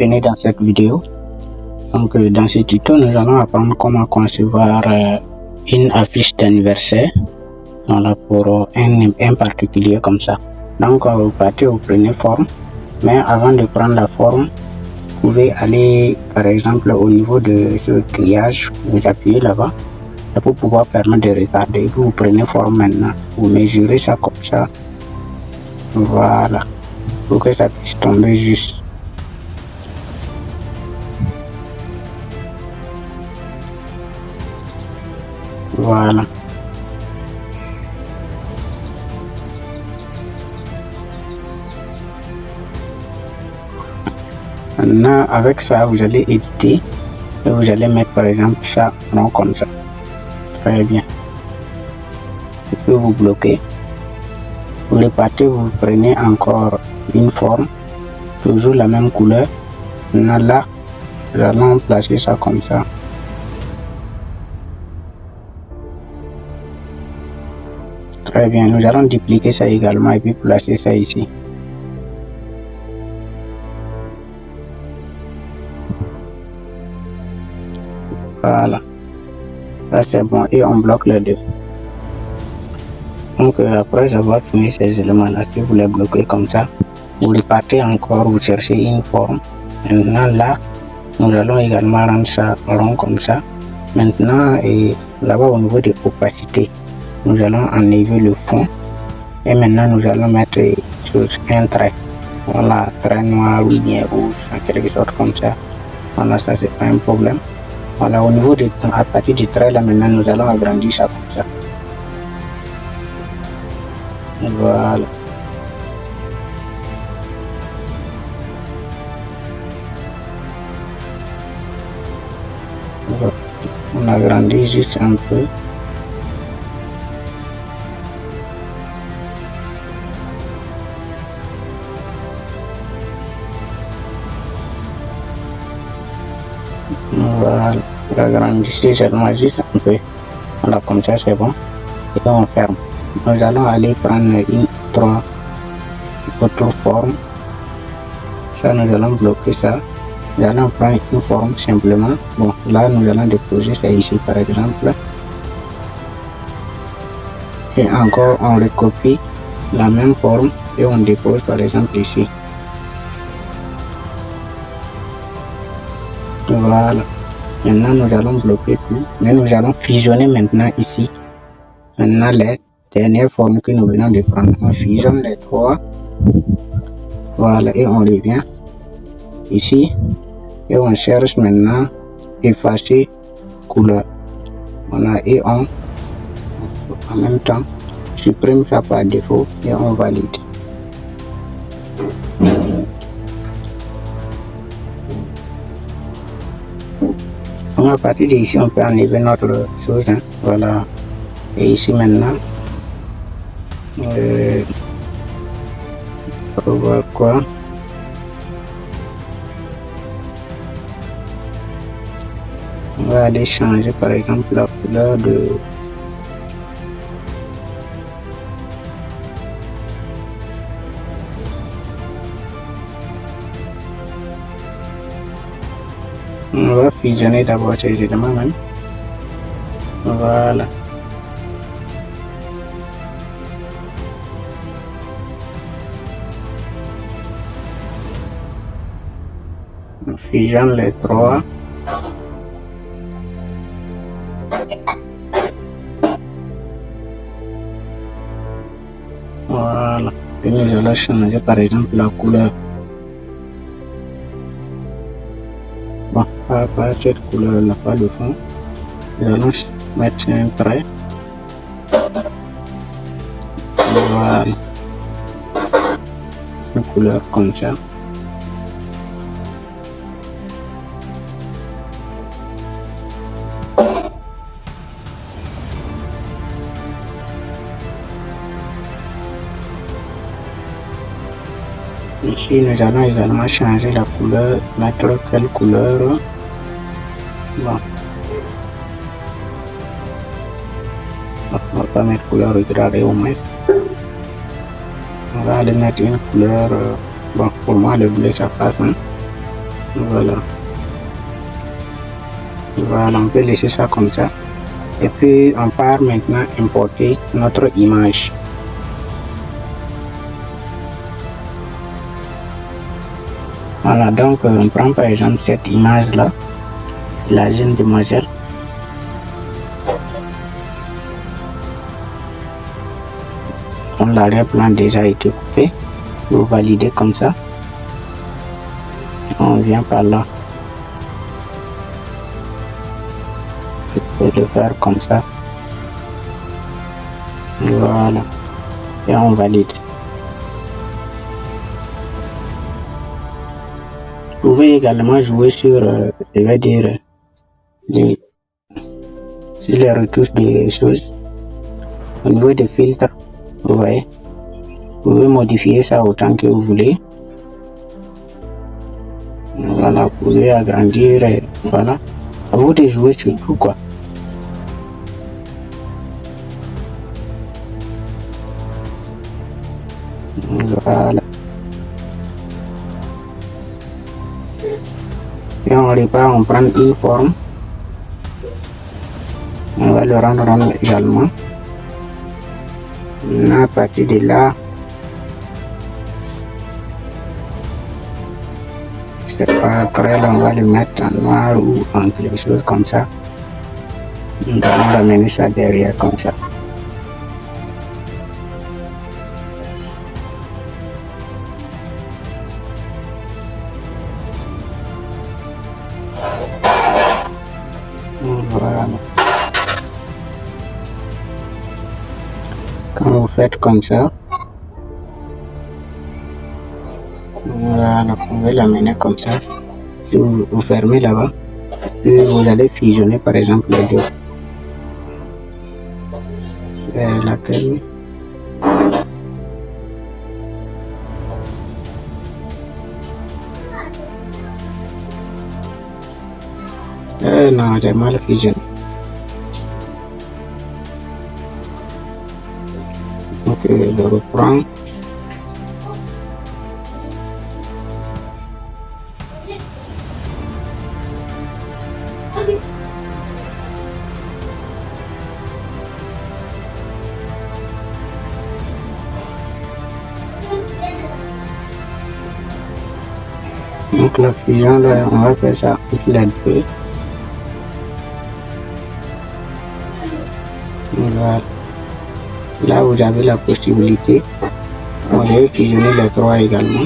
bienvenue dans cette vidéo. Donc dans ce tuto, nous allons apprendre comment concevoir une affiche d'anniversaire pour un particulier comme ça. Donc vous partez, vous prenez forme, mais avant de prendre la forme, vous pouvez aller par exemple au niveau de ce triage, vous appuyez là-bas pour pouvoir permettre de regarder. Vous prenez forme maintenant, vous mesurez ça comme ça, voilà, pour que ça puisse tomber juste. Voilà. Maintenant, avec ça, vous allez éditer et vous allez mettre par exemple ça rond comme ça. Très bien. Je peux vous bloquer. Vous repartez, vous prenez encore une forme, toujours la même couleur. Maintenant là, nous allons placer ça comme ça. Très bien, nous allons dupliquer ça également et puis placer ça ici. Voilà, ça c'est bon et on bloque les deux. Donc après avoir fini ces éléments là, si vous les bloquez comme ça, vous repartez encore, vous cherchez une forme. Maintenant là, nous allons également rendre ça rond comme ça. Maintenant, et là-bas au niveau de l'opacité, nous allons enlever le fond et maintenant nous allons mettre sur un trait. Voilà, trait noir ou bien rouge, en quelque sorte comme ça. Voilà, ça c'est pas un problème. Voilà, au niveau de, à partir du trait là, maintenant nous allons agrandir ça comme ça. Voilà. On agrandit juste un peu. Voilà, agrandissez seulement juste un peu. Voilà, comme ça c'est bon. Et on ferme. Nous allons aller prendre une autre forme. Ça, nous allons bloquer ça. Nous allons prendre une forme simplement. Bon, là, nous allons déposer ça ici par exemple. Et encore, on recopie la même forme et on dépose par exemple ici. Voilà. Maintenant, nous allons bloquer tout. Mais nous allons fusionner maintenant ici. Maintenant, les dernières formes que nous venons de prendre, on fusionne les trois. Voilà, et on revient ici. Et on cherche maintenant effacer couleur. Voilà, et on en même temps supprime ça par défaut et on valide. Donc à partir d'ici, on peut enlever notre chose. Hein. Voilà. Et ici maintenant, on va voir quoi. On va aller changer par exemple la couleur de on va fusionner d'abord ces éléments même. Voilà. On fusionne les trois. Voilà. Et nous allons changer par exemple la couleur. Bon, pas cette couleur là, pas le fond. Nous allons mettre un trait. Voilà. Une couleur comme ça. Ici, nous allons également changer la couleur, mettre quelle couleur. Bon. On va pas mettre couleur regardez au moins. On va aller mettre une couleur, bon pour moi le bleu ça passe hein. Voilà. Voilà, on peut laisser ça comme ça. Et puis on part maintenant importer notre image. Voilà, donc on prend par exemple cette image là, la jeune demoiselle. L'arrière-plan déjà été coupé. Vous validez comme ça. On vient par là. Je peux le faire comme ça. Voilà. Et on valide. Vous pouvez également jouer sur, je vais dire, sur les retouches des choses. Au niveau des filtres, vous voyez, vous pouvez modifier ça autant que vous voulez. Voilà, vous pouvez agrandir, et voilà. À vous de jouer sur tout, quoi. Voilà. Et on repart, on prend une forme. On va le rendre rond également. À partir de là, c'est pas très long, on va le mettre en noir ou en quelque chose comme ça. Nous allons ramener ça derrière comme ça. Voilà. Quand vous faites comme ça, voilà, vous pouvez l'amener comme ça. Si vous fermez là-bas, et vous allez fusionner par exemple les deux. C'est laquelle? Non, j'ai mal fusionné. Donc je reprends. Donc la fusion là, on va faire ça avec les deux. Voilà. Là vous avez la possibilité, on va fusionner les trois également.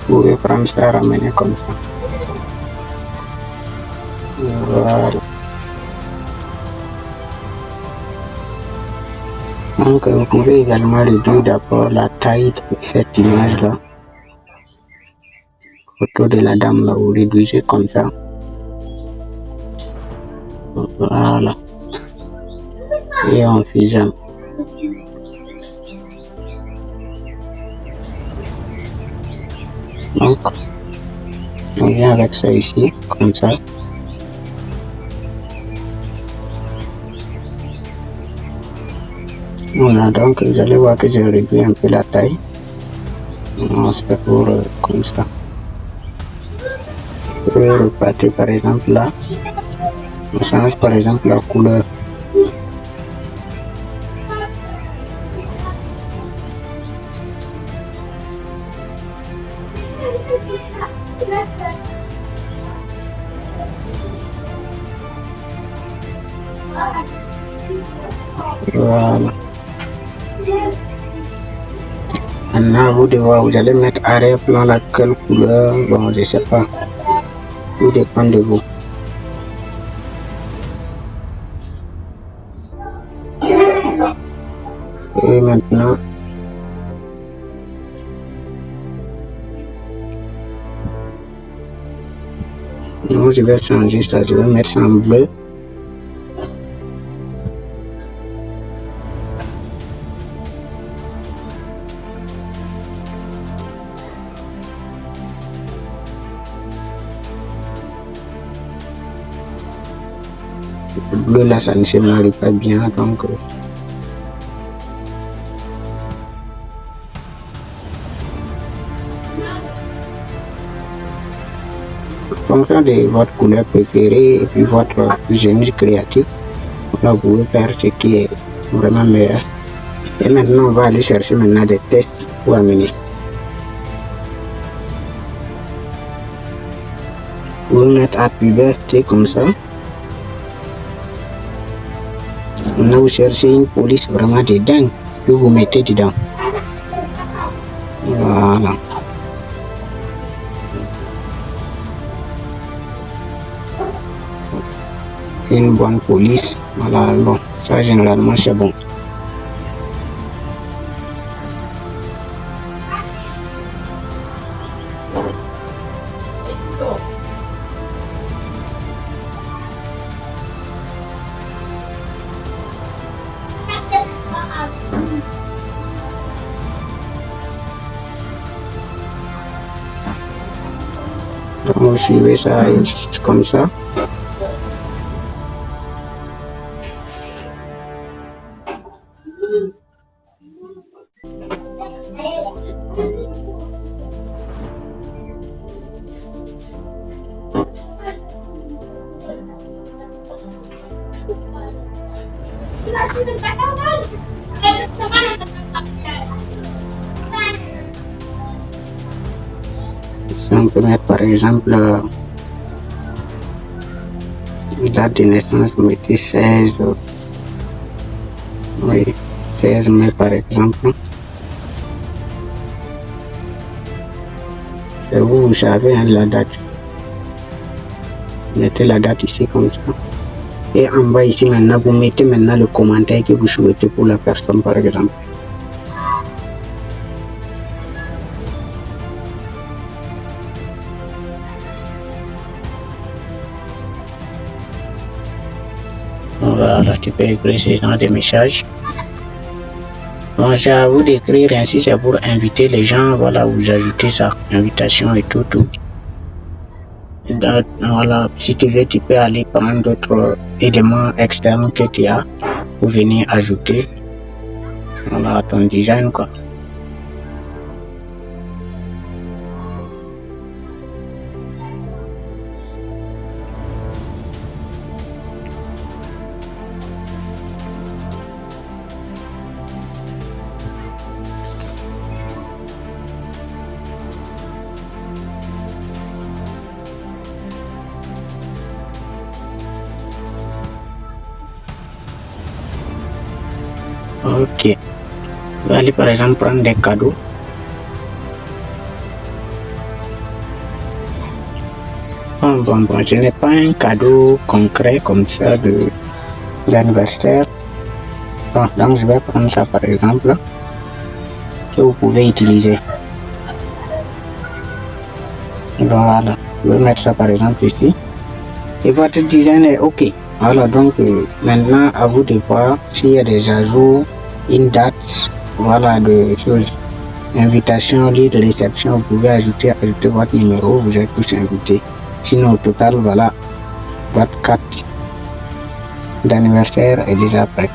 Vous pouvez prendre ça, ramener comme ça. Voilà. Donc vous pouvez également réduire d'abord la taille de cette image là. Autour de la dame là, vous réduisez comme ça. Voilà. Et on fusionne. Donc on vient avec ça ici, comme ça. Voilà, donc vous allez voir que j'ai réduit un peu la taille. On se fait pour comme ça. Vous pouvez repartir par exemple là. On change par exemple la couleur. Voilà. Maintenant, vous allez mettre arrière-plan laquelle couleur, bon, je sais pas. Tout dépend de vous. Et maintenant, Donc je vais changer ça, je vais mettre ça en bleu. Le bleu là, ça ne se marie pas bien, donc en fonction de votre couleur préférée et puis votre génie créatif, là vous pouvez faire ce qui est vraiment meilleur. Et maintenant on va aller chercher maintenant des tests pour amener. Vous mettre à puberté comme ça. Maintenant vous cherchez une police vraiment de dingue que vous mettez dedans. Voilà. Une bonne police, voilà, bon, ça généralement c'est bon. Donc vous suivez ça comme ça. On peut mettre par exemple date de naissance, vous mettez 16, oui, 16 mai par exemple. Et vous savez hein, la date. Mettez la date ici comme ça. Et en bas ici maintenant, vous mettez maintenant le commentaire que vous souhaitez pour la personne par exemple. Voilà, tu peux écrire ce genre de messages. Bon, c'est à vous d'écrire ainsi, c'est pour inviter les gens, voilà, vous ajoutez ça, invitation et tout. Donc, voilà, si tu veux, tu peux aller prendre d'autres éléments externes que tu as pour venir ajouter, voilà, ton design, quoi. Ok, on va aller par exemple prendre des cadeaux. Bon, je n'ai pas un cadeau concret comme ça d'anniversaire. Bon, donc je vais prendre ça par exemple, que vous pouvez utiliser. Voilà, je vais mettre ça par exemple ici. Et votre design est ok. Voilà, donc maintenant à vous de voir s'il y a des ajouts, une date, voilà, de choses, invitation, lieu de réception, vous pouvez ajouter votre numéro, vous êtes tous invités. Sinon au total, voilà, votre carte d'anniversaire est déjà prête.